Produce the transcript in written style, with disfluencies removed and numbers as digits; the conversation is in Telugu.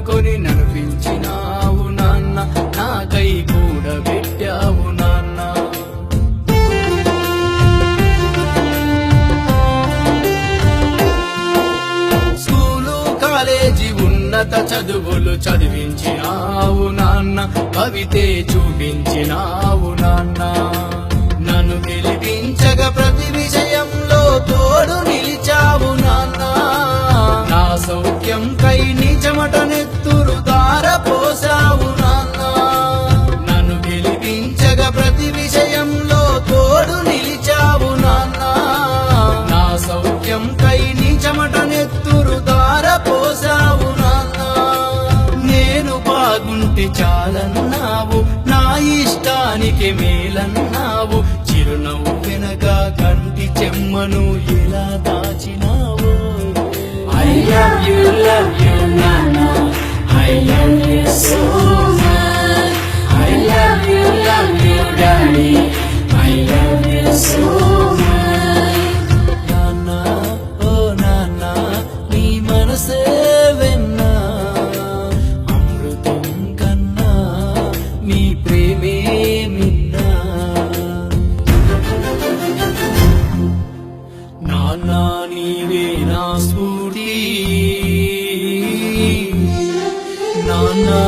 నమ్ముకొని నడిపించినావు నాన్న, నాకై కూడబెట్టావు నాన్న. స్కూలు కాలేజీ ఉన్నత చదువులు చదివించినావు నాన్న, కవితే చూపించినావు నాన్న. నన్ను గెలిపించగా ప్రతి విషయంలో తోడు నిలిచావు నాన్న. నా సౌఖ్యం కై నీ చెమట నెత్తురు ధారపోసావు నాన్న. నన్ను గెలిపించగా ప్రతి విషయంలో తోడు నిలిచావు నాన్న. నా సౌఖ్యం కై నీ చెమట నెత్తురు ధారపోసావు నాన్న. నేను బాగుంటే చాలన్నావు, నా ఇష్టానికి మేలన్నావు. చిరునవ్వు వెనక కంటి చెమ్మను ఎలా దాచినావు. I love you Nana, I love you so much. I love you Daddy, I love you so much. Nana, oh Nana, నీ మనసే వెన్నా, అమృతం కన్నా నీ ప్రేమే మిన్నా. నాన్నా నీవే నా స్ఫూర్తి, నాన్నా